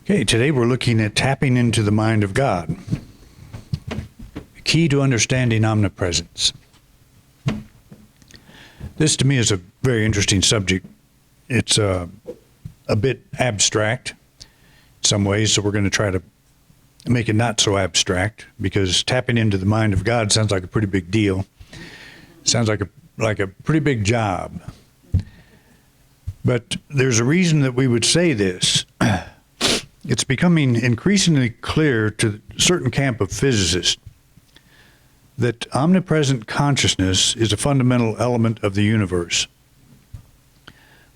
Okay, today we're looking at tapping into the mind of God. Key to understanding omnipresence. This to me is a very interesting subject. It's a bit abstract in some ways, so we're going to try to make it not so abstract, because tapping into the mind of God sounds like a pretty big deal. Sounds like a pretty big job. But there's a reason that we would say this. It's becoming increasingly clear to a certain camp of physicists that omnipresent consciousness is a fundamental element of the universe.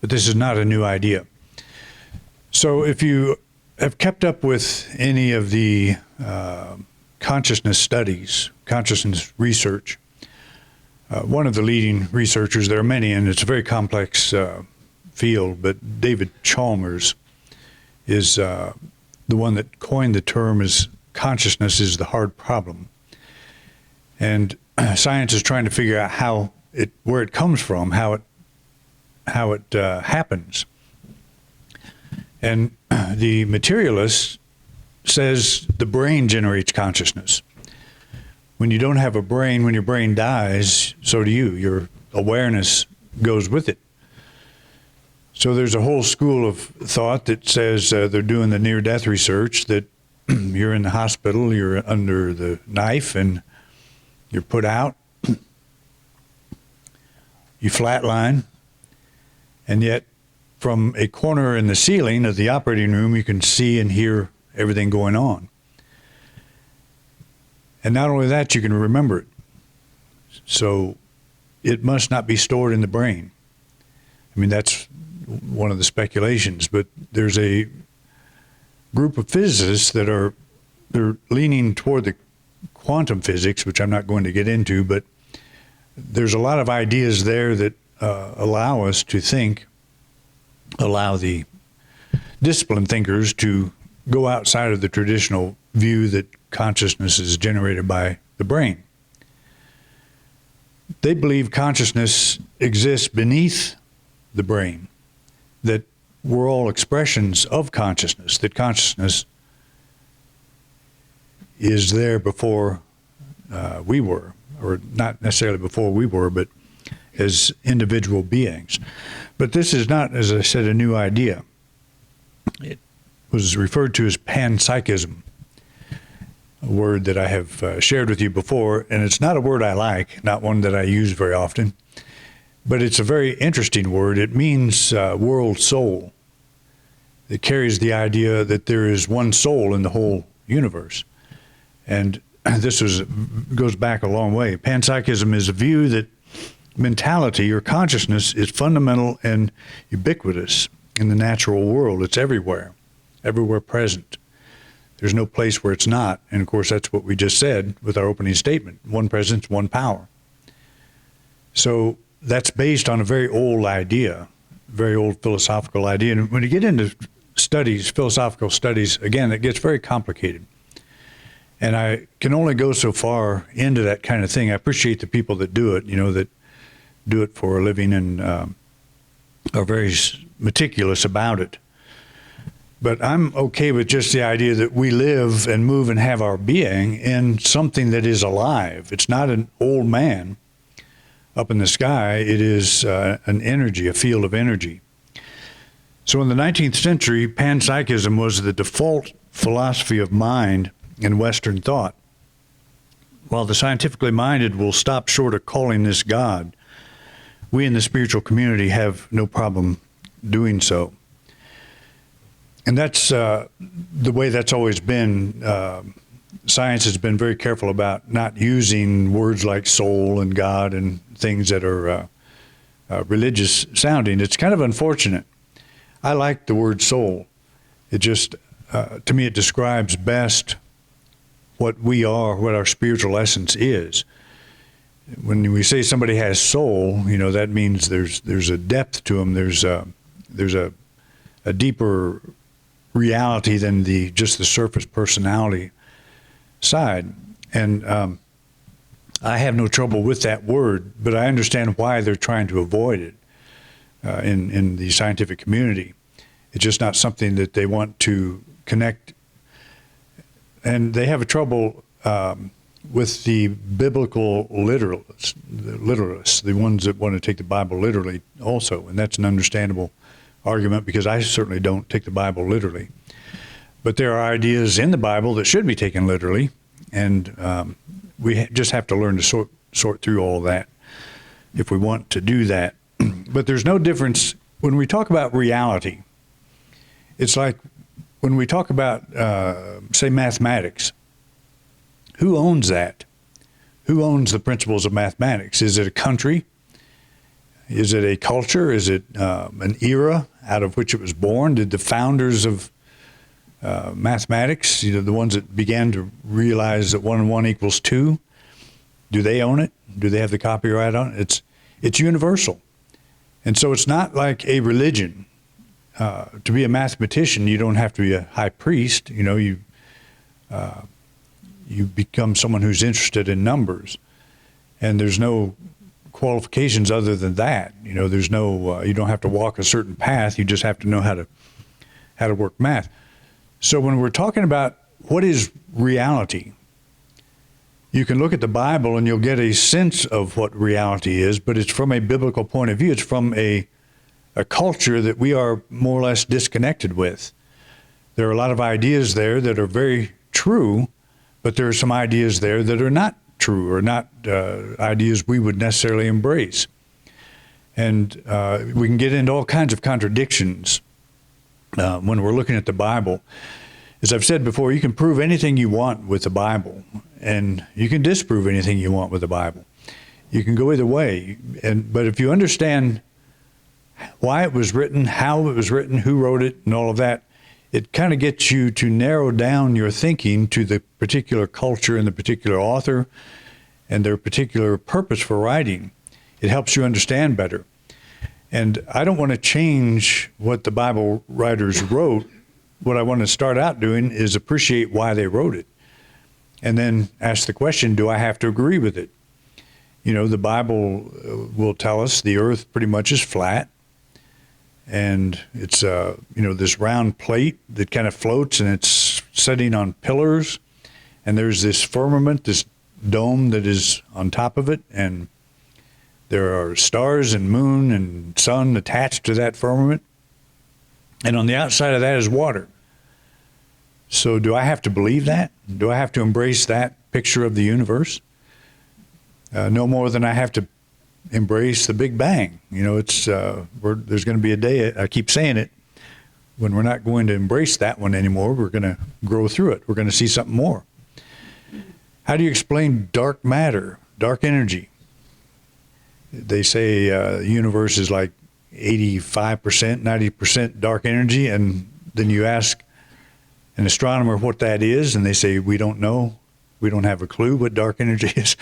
But this is not a new idea. So if you have kept up with any of the consciousness studies, consciousness research, one of the leading researchers, there are many, and it's a very complex field, but David Chalmers is the one that coined the term as consciousness is the hard problem. And science is trying to figure out where it comes from, how it happens. And the materialist says the brain generates consciousness. When you don't have a brain, when your brain dies, so do you. Your awareness goes with it. So there's a whole school of thought that says they're doing the near-death research, that you're in the hospital, you're under the knife, and you're put out. You flatline, and yet from a corner in the ceiling of the operating room, you can see and hear everything going on. And not only that, you can remember it. So it must not be stored in the brain. I mean, that's one of the speculations, but there's a group of physicists that they're leaning toward the quantum physics, which I'm not going to get into, but there's a lot of ideas there that allow us to think, allow the disciplined thinkers to go outside of the traditional view that consciousness is generated by the brain. They believe consciousness exists beneath the brain, that we're all expressions of consciousness, that consciousness is there before we were, or not necessarily before we were, but as individual beings. But this is not, as I said, a new idea. It was referred to as Panpsychism, a word that I have shared with you before, and it's not a word I like, not one that I use very often, but it's a very interesting word. It means world soul. It carries the idea that there is one soul in the whole universe. And this goes back a long way. Panpsychism is a view that mentality or consciousness is fundamental and ubiquitous in the natural world. It's everywhere present. There's no place where it's not. And of course, that's what we just said with our opening statement: one presence, one power. So that's based on a very old idea, very old philosophical idea. And when you get into studies, philosophical studies, again, it gets very complicated. And I can only go so far into that kind of thing. I appreciate the people that do it, that do it for a living and are very meticulous about it. But I'm okay with just the idea that we live and move and have our being in something that is alive. It's not an old man up in the sky. It is an energy, a field of energy. So in the 19th century, panpsychism was the default philosophy of mind in Western thought. While the scientifically minded will stop short of calling this God, we in the spiritual community have no problem doing so. And that's the way that's always been. Science has been very careful about not using words like soul and God and things that are religious sounding. It's kind of unfortunate. I like the word soul. It just, to me, it describes best what we are, what our spiritual essence is. When we say somebody has soul, that means there's a depth to them. There's a deeper reality than just the surface personality side. And I have no trouble with that word, but I understand why they're trying to avoid it in the scientific community. It's just not something that they want to connect, and they have a trouble with the biblical literalists, the ones that want to take the Bible literally also, and that's an understandable argument because I certainly don't take the Bible literally. But there are ideas in the Bible that should be taken literally, and we just have to learn to sort through all that if we want to do that. But there's no difference when we talk about reality. It's like when we talk about, say, mathematics. Who owns that? Who owns the principles of mathematics? Is it a country? Is it a culture? Is it an era out of which it was born? Did the founders of mathematics, the ones that began to realize that 1 and 1 equals 2, do they own it? Do they have the copyright on it? It's universal. And so it's not like a religion. To be a mathematician, you don't have to be a high priest. You become someone who's interested in numbers, and there's no qualifications other than that. There's no you don't have to walk a certain path. You just have to know how to work math. So when we're talking about what is reality, you can look at the Bible and you'll get a sense of what reality is, but it's from a biblical point of view. It's from a culture that we are more or less disconnected with. There are a lot of ideas there that are very true, but there are some ideas there that are not true or not ideas we would necessarily embrace. And we can get into all kinds of contradictions when we're looking at the Bible. As I've said before, you can prove anything you want with the Bible, and you can disprove anything you want with the Bible. You can go either way. But if you understand why it was written, how it was written, who wrote it, and all of that, it kind of gets you to narrow down your thinking to the particular culture and the particular author and their particular purpose for writing. It helps you understand better. And I don't want to change what the Bible writers wrote. What I want to start out doing is appreciate why they wrote it. And then ask the question, do I have to agree with it? The Bible will tell us the earth pretty much is flat. And it's, this round plate that kind of floats, and it's sitting on pillars. And there's this firmament, this dome that is on top of it. And there are stars and moon and sun attached to that firmament. And on the outside of that is water. So do I have to believe that? Do I have to embrace that picture of the universe? No more than I have to embrace the Big Bang. There's going to be a day, I keep saying it, when we're not going to embrace that one anymore. We're going to grow through it. We're going to see something more. How do you explain dark matter, dark energy? They say the universe is like 85%, 90% dark energy, and then you ask an astronomer what that is, and they say, we don't know. We don't have a clue what dark energy is,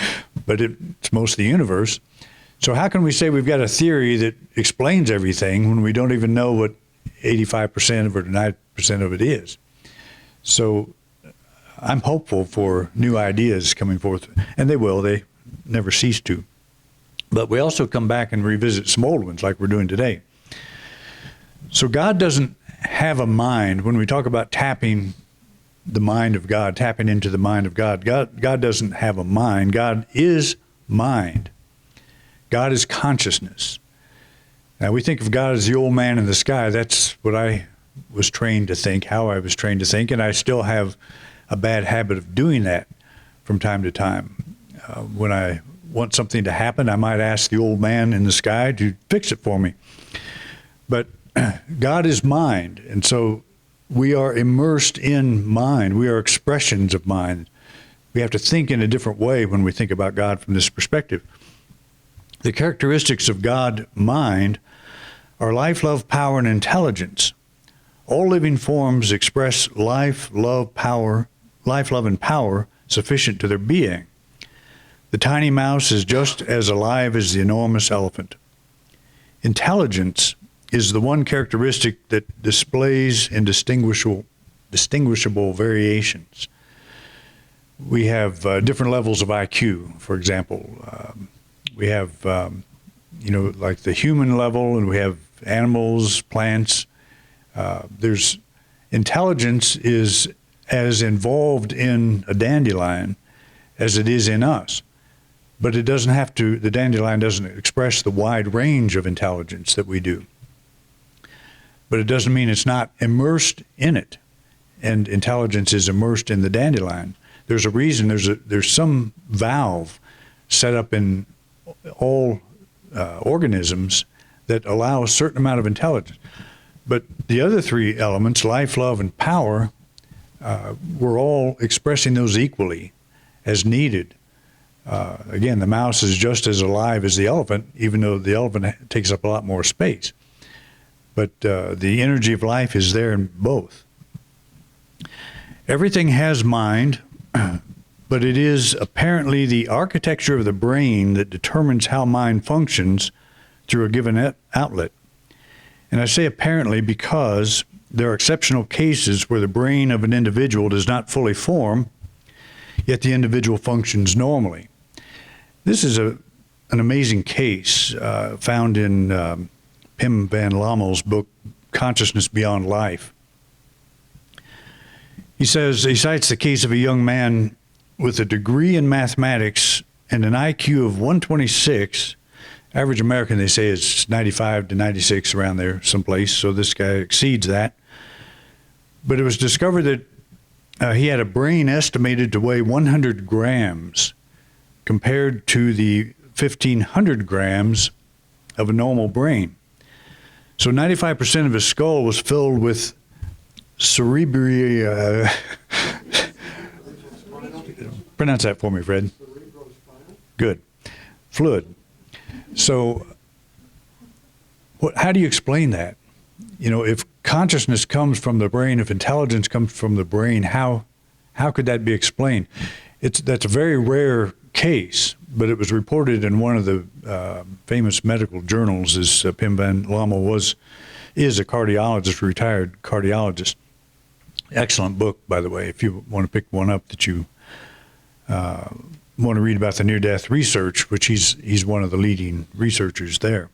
but it's most of the universe. So how can we say we've got a theory that explains everything when we don't even know what 85% of it or 90% of it is? So I'm hopeful for new ideas coming forth, and they will. They never cease to. But we also come back and revisit some old ones like we're doing today. So God doesn't have a mind. When we talk about tapping the mind of God, tapping into the mind of God, God doesn't have a mind. God is mind. God is consciousness. Now, we think of God as the old man in the sky. That's what I was trained to think, how I was trained to think, and I still have a bad habit of doing that from time to time. When I want something to happen, I might ask the old man in the sky to fix it for me. But God is mind, and so we are immersed in mind. We are expressions of mind. We have to think in a different way when we think about God from this perspective. The characteristics of God, mind, are life, love, power, and intelligence. All living forms express life, love, and power sufficient to their being. The tiny mouse is just as alive as the enormous elephant. Intelligence is the one characteristic that displays indistinguishable variations. We have different levels of IQ, for example. We have, like the human level, and we have animals, plants. There's intelligence is as involved in a dandelion as it is in us. But it doesn't have to, the dandelion doesn't express the wide range of intelligence that we do. But it doesn't mean it's not immersed in it. And intelligence is immersed in the dandelion. There's a reason, there's some valve set up in all organisms that allow a certain amount of intelligence. But the other three elements, life, love, and power, we're all expressing those equally as needed. Again, the mouse is just as alive as the elephant, even though the elephant takes up a lot more space. But the energy of life is there in both. Everything has mind, but it is apparently the architecture of the brain that determines how mind functions through a given outlet. And I say apparently because there are exceptional cases where the brain of an individual does not fully form, yet the individual functions normally. This is an amazing case found in Pim van Lommel's book, Consciousness Beyond Life. He cites the case of a young man with a degree in mathematics and an IQ of 126. Average American, they say, is 95 to 96, around there someplace, so this guy exceeds that. But it was discovered that he had a brain estimated to weigh 100 grams compared to the 1,500 grams of a normal brain. So 95% of his skull was filled with pronounce that for me, Fred. Good. Fluid. So how do you explain that? You know, if consciousness comes from the brain, if intelligence comes from the brain, how could that be explained? That's a very rare case, but it was reported in one of the famous medical journals, as Pim van Lommel is a cardiologist, retired cardiologist. Excellent book, by the way, if you want to pick one up that you want to read about the near-death research, which he's one of the leading researchers there.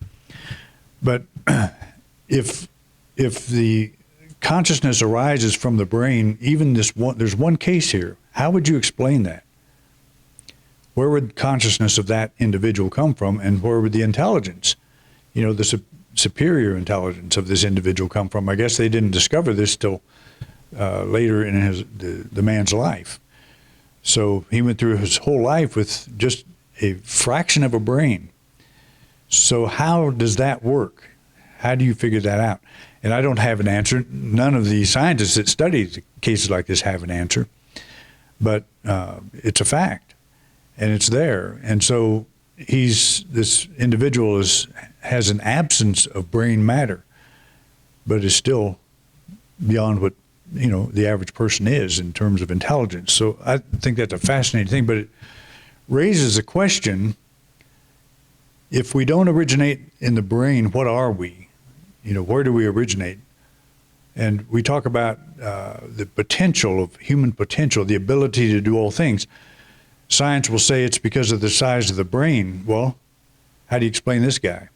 But if the consciousness arises from the brain, even there's one case here. How would you explain that? Where would consciousness of that individual come from, and where would the intelligence, the superior intelligence of this individual come from? I guess they didn't discover this till later in the man's life. So he went through his whole life with just a fraction of a brain. So how does that work? How do you figure that out? And I don't have an answer. None of the scientists that study cases like this have an answer. But it's a fact, and it's there. And so this individual has an absence of brain matter, but is still beyond what the average person is in terms of intelligence. So I think that's a fascinating thing, but it raises a question: if we don't originate in the brain, what are we? Where do we originate? And we talk about the potential of human potential, the ability to do all things. Science will say it's because of the size of the brain. Well, how do you explain this guy?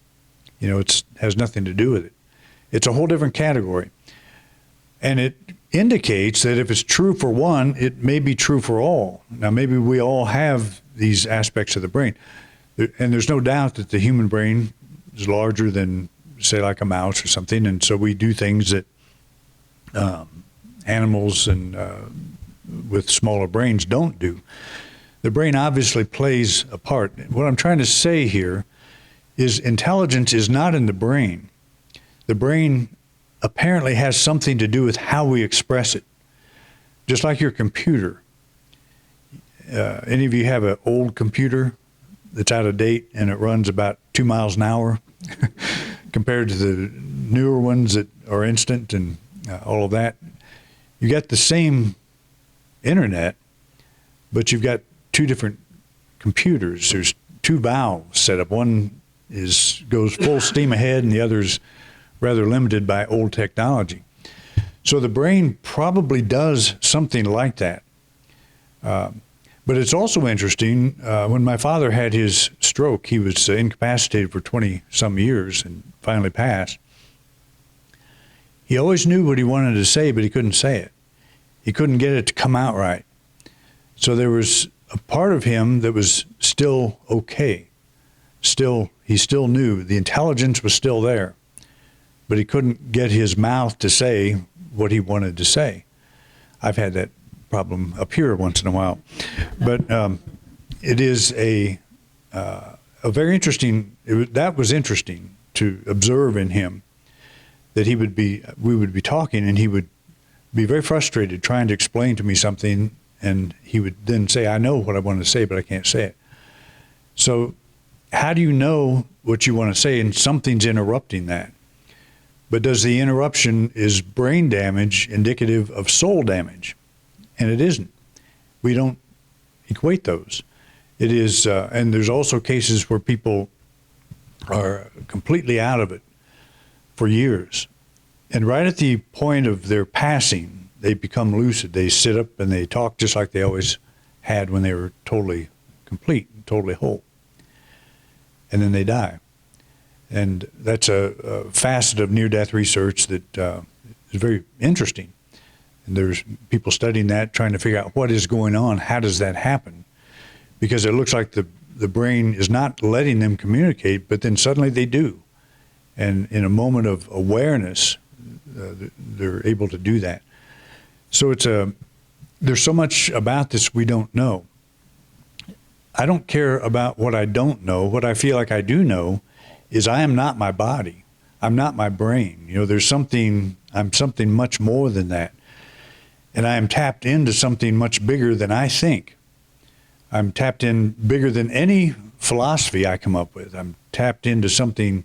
It has nothing to do with it. It's a whole different category. And it indicates that if it's true for one, it may be true for all. Now, maybe we all have these aspects of the brain. And there's no doubt that the human brain is larger than, say, like a mouse or something. And so we do things that animals and with smaller brains don't do. The brain obviously plays a part. What I'm trying to say here is intelligence is not in the brain. The brain apparently has something to do with how we express it. Just like your computer. Any of you have an old computer that's out of date and it runs about 2 miles an hour compared to the newer ones that are instant and all of that? You got the same internet, but you've got two different computers. There's two valves set up. One goes full steam ahead, and the other's rather limited by old technology. So the brain probably does something like that. But it's also interesting, when my father had his stroke, he was incapacitated for 20-some years and finally passed. He always knew what he wanted to say, but he couldn't say it. He couldn't get it to come out right. So there was a part of him that was still okay. He still knew. The intelligence was still there, but he couldn't get his mouth to say what he wanted to say. I've had that problem up here once in a while. But it is a very interesting, that was interesting to observe in him, that we would be talking and he would be very frustrated trying to explain to me something, and he would then say, I know what I want to say, but I can't say it. So how do you know what you want to say and something's interrupting that? But does the interruption, is brain damage indicative of soul damage? And it isn't. We don't equate those. It is, and there's also cases where people are completely out of it for years. And right at the point of their passing, they become lucid. They sit up and they talk just like they always had when they were totally complete, totally whole. And then they die. And that's a facet of near-death research that is very interesting. And there's people studying that, trying to figure out what is going on, how does that happen? Because it looks like the brain is not letting them communicate, but then suddenly they do. And in a moment of awareness, they're able to do that. So there's so much about this we don't know. I don't care about what I don't know. What I feel like I do know is I am not my body. I'm not my brain. You know, I'm something much more than that. And I am tapped into something much bigger than I think. I'm tapped in bigger than any philosophy I come up with. I'm tapped into something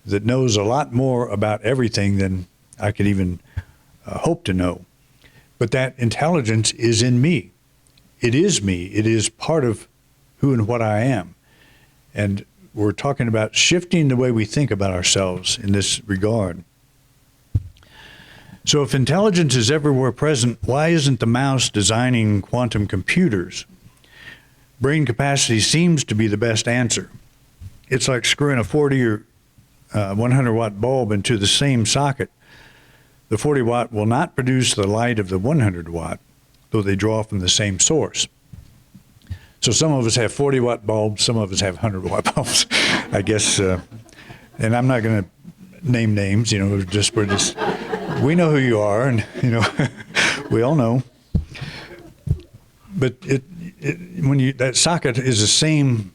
that knows a lot more about everything than I could even hope to know. But that intelligence is in me. It is me. It is part of who and what I am. And we're talking about shifting the way we think about ourselves in this regard. So if intelligence is everywhere present, why isn't the mouse designing quantum computers? Brain capacity seems to be the best answer. It's like screwing a 40 or 100 watt bulb into the same socket. The 40 watt will not produce the light of the 100 watt, though they draw from the same source. So some of us have 40 watt bulbs, some of us have 100 watt bulbs, I guess. And I'm not going to name names, you know, we know who you are, and, you know, we all know. But that socket is the same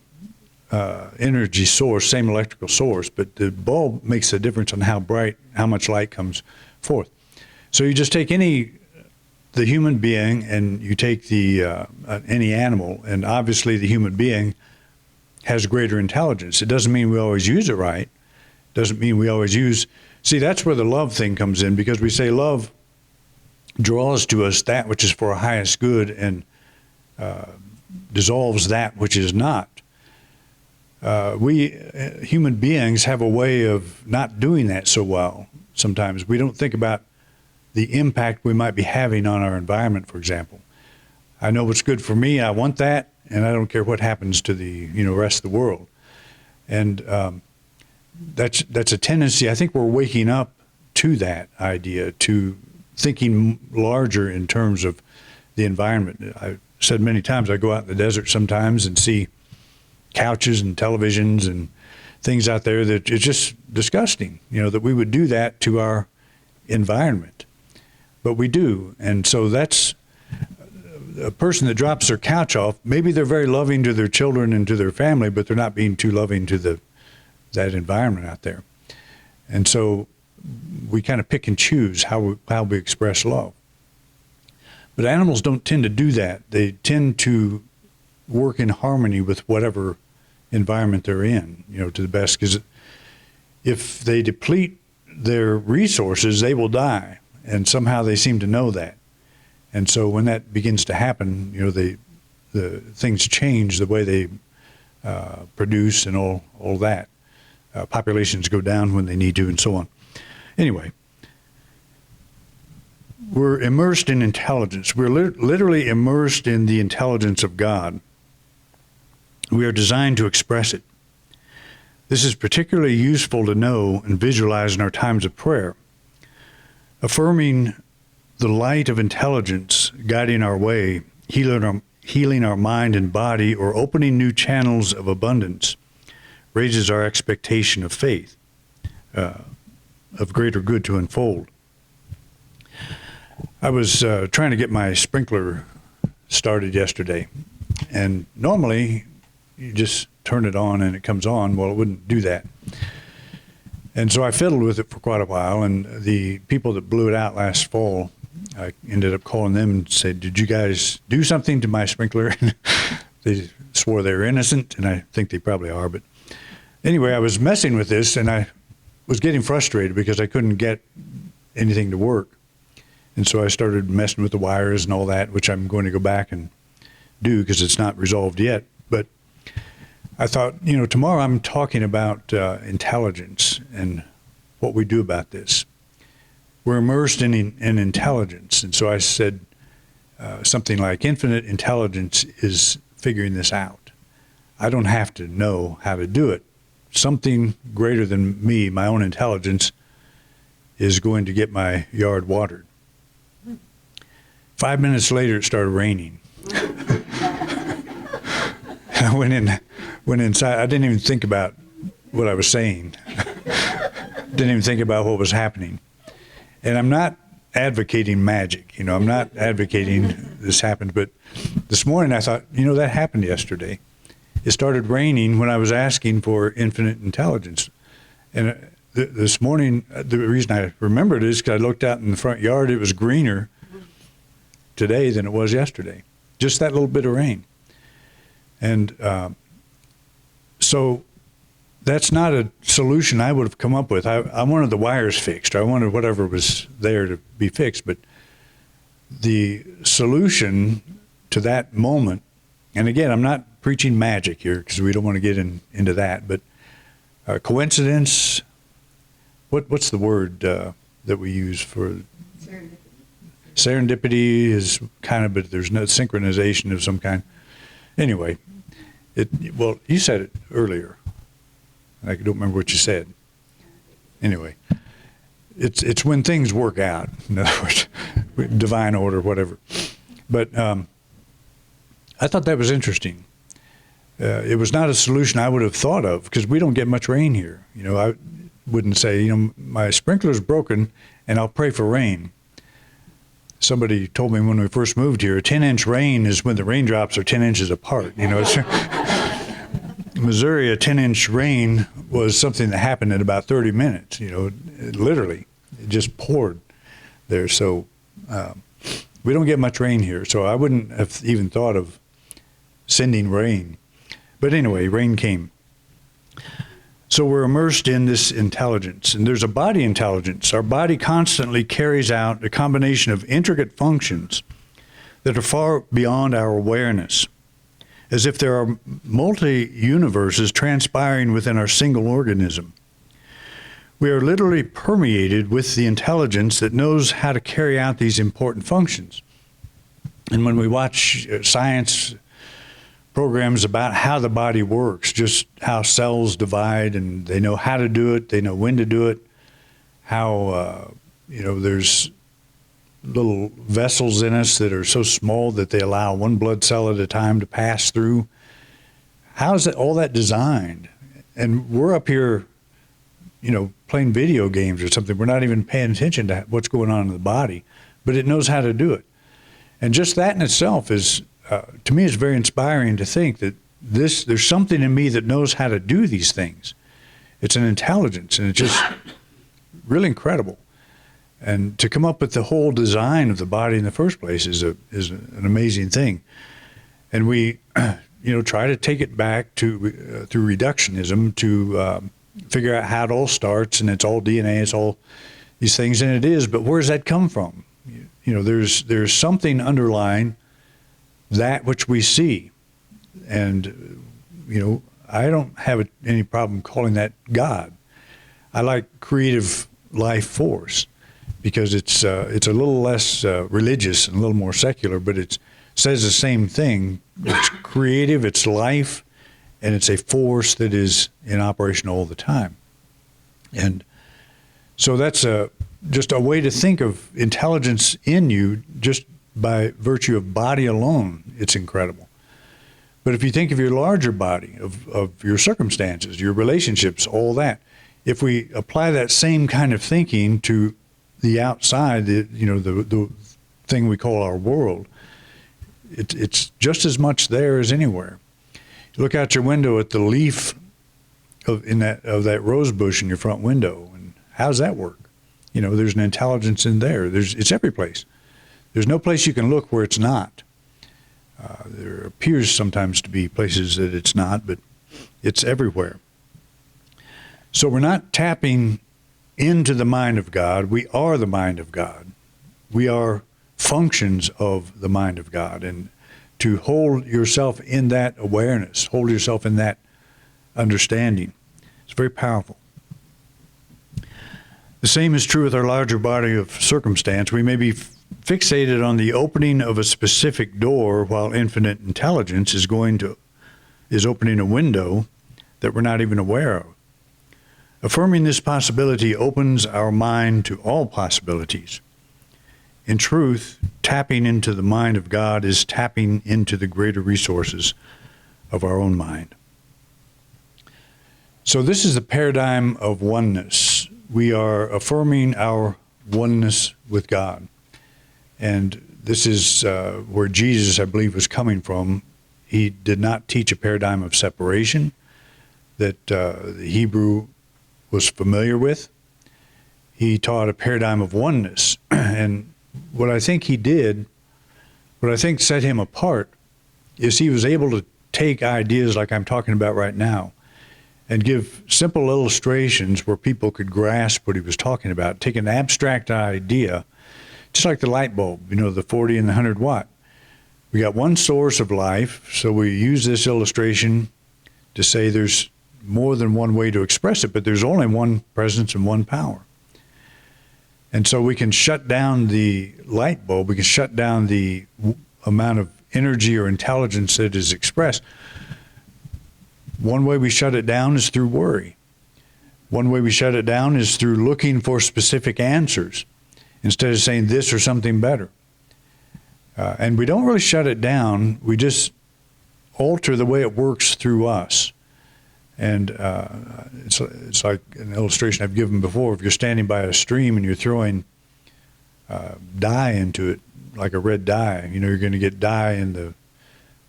energy source, same electrical source, but the bulb makes a difference on how bright, how much light comes forth. So you just take the human being and you take any animal, and obviously the human being has greater intelligence. It doesn't mean we always use it right. Doesn't mean we always see, that's where the love thing comes in, because we say love draws to us that which is for our highest good and dissolves that which is not. We human beings have a way of not doing that so well sometimes. We don't think about the impact we might be having on our environment, for example. I know what's good for me, I want that, and I don't care what happens to the rest of the world. And that's a tendency. I think we're waking up to that idea, to thinking larger in terms of the environment. I've said many times, I go out in the desert sometimes and see couches and televisions and things out there that it's just disgusting, that we would do that to our environment. But we do. And so that's a person that drops their couch off. Maybe they're very loving to their children and to their family, but they're not being too loving to that environment out there. And so we kind of pick and choose how we express love. But animals don't tend to do that. They tend to work in harmony with whatever environment they're in, to the best. Because if they deplete their resources, they will die. And somehow they seem to know that. And so when that begins to happen, the things change, the way they produce and all that. Populations go down when they need to and so on. Anyway, we're immersed in intelligence. We're literally immersed in the intelligence of God. We are designed to express it. This is particularly useful to know and visualize in our times of prayer. affirming the light of intelligence guiding our way, healing our mind and body, or opening new channels of abundance raises our expectation of faith, of greater good to unfold. I was trying to get my sprinkler started yesterday, and normally you just turn it on and it comes on. Well, it wouldn't do that. And so I fiddled with it for quite a while, and the people that blew it out last fall, I ended up calling them and said, "Did you guys do something to my sprinkler?" They swore they were innocent, and I think they probably are. But anyway, I was messing with this, and I was getting frustrated because I couldn't get anything to work. And so I started messing with the wires and all that, which I'm going to go back and do because it's not resolved yet. But I thought, tomorrow I'm talking about intelligence and what we do about this. We're immersed in intelligence. And so I said something like, infinite intelligence is figuring this out. I don't have to know how to do it. Something greater than me, my own intelligence, is going to get my yard watered. 5 minutes later, it started raining. I went inside. I didn't even think about what I was saying. Didn't even think about what was happening. And I'm not advocating magic. I'm not advocating this happened. But this morning I thought, that happened yesterday. It started raining when I was asking for infinite intelligence. And this morning, the reason I remembered it is because I looked out in the front yard. It was greener today than it was yesterday. Just that little bit of rain. And so that's not a solution I would have come up with. I wanted the wires fixed. I wanted whatever was there to be fixed. But the solution to that moment, and again, I'm not preaching magic here because we don't want to get into that, but coincidence, what's the word that we use for? Serendipity is kind of, but there's no synchronization of some kind. Anyway, well, you said it earlier. I don't remember what you said. Anyway, it's when things work out. In other words, divine order, whatever. But I thought that was interesting. It was not a solution I would have thought of because we don't get much rain here. I wouldn't say, my sprinkler's broken and I'll pray for rain. Somebody told me when we first moved here, a 10-inch rain is when the raindrops are 10 inches apart. Missouri, a 10-inch rain was something that happened in about 30 minutes. Literally, it just poured there. So we don't get much rain here. So I wouldn't have even thought of sending rain. But anyway, rain came. So we're immersed in this intelligence, and there's a body intelligence. Our body constantly carries out a combination of intricate functions that are far beyond our awareness, as if there are multi-universes transpiring within our single organism. We are literally permeated with the intelligence that knows how to carry out these important functions. And when we watch science programs about how the body works, just how cells divide, and they know how to do it, they know when to do it, how, there's little vessels in us that are so small that they allow one blood cell at a time to pass through. How is all that designed? And we're up here, playing video games or something. We're not even paying attention to what's going on in the body, but it knows how to do it. And just that in itself is, to me, it's very inspiring to think that there's something in me that knows how to do these things. It's an intelligence, and it's just really incredible. And to come up with the whole design of the body in the first place is an amazing thing. And we, try to take it back to through reductionism to figure out how it all starts, and it's all DNA, it's all these things, and it is. But where does that come from? There's something underlying that which we see. And, I don't have any problem calling that God. I like creative life force because it's a little less religious and a little more secular, but it says the same thing. It's creative, it's life, and it's a force that is in operation all the time. And so that's just a way to think of intelligence in you just by virtue of body alone. It's incredible. But if you think of your larger body, of your circumstances, your relationships, all that, if we apply that same kind of thinking to the outside, the thing we call our world, it's just as much there as anywhere. You look out your window at the leaf of that rose bush in your front window, and how's that work? There's an intelligence in there. It's every place. There's no place you can look where it's not. There appears sometimes to be places that it's not, but it's everywhere. So we're not tapping into the mind of God. We are the mind of God. We are functions of the mind of God. And to hold yourself in that awareness, hold yourself in that understanding, it's very powerful. The same is true with our larger body of circumstance. We may be fixated on the opening of a specific door while infinite intelligence is opening a window that we're not even aware of. Affirming this possibility opens our mind to all possibilities. In truth, tapping into the mind of God is tapping into the greater resources of our own mind. So this is the paradigm of oneness. We are affirming our oneness with God. And this is where Jesus, I believe, was coming from. He did not teach a paradigm of separation that the Hebrew was familiar with. He taught a paradigm of oneness. And what I think he did, what I think set him apart, is he was able to take ideas like I'm talking about right now and give simple illustrations where people could grasp what he was talking about. Take an abstract idea, just like the light bulb, the 40 and the 100 watt. We got one source of life, so we use this illustration to say there's more than one way to express it, but there's only one presence and one power. And so we can shut down the light bulb, we can shut down the amount of energy or intelligence that is expressed. One way we shut it down is through worry. One way we shut it down is through looking for specific answers instead of saying this or something better. And we don't really shut it down, we just alter the way it works through us. And it's like an illustration I've given before. If you're standing by a stream and you're throwing dye into it, like a red dye, you're going to get dye in the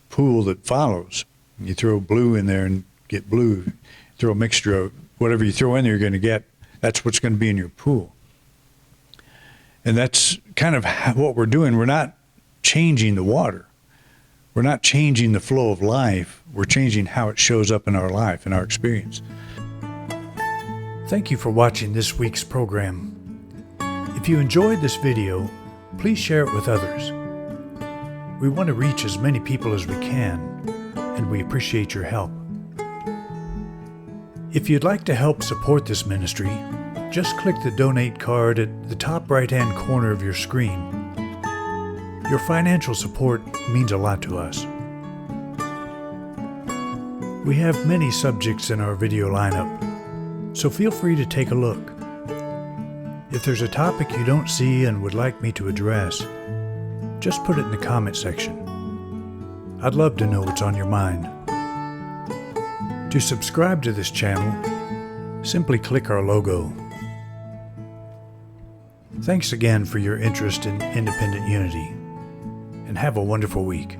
pool that follows. You throw blue in there and get blue. Throw a mixture of whatever you throw in there, you're going to get, that's what's going to be in your pool. And that's kind of what we're doing. We're not changing the water. We're not changing the flow of life. We're changing how it shows up in our life, in our experience. Thank you for watching this week's program. If you enjoyed this video, please share it with others. We want to reach as many people as we can, and we appreciate your help. If you'd like to help support this ministry, just click the donate card at the top right-hand corner of your screen. Your financial support means a lot to us. We have many subjects in our video lineup, so feel free to take a look. If there's a topic you don't see and would like me to address, just put it in the comment section. I'd love to know what's on your mind. To subscribe to this channel, simply click our logo. Thanks again for your interest in independent unity, and have a wonderful week.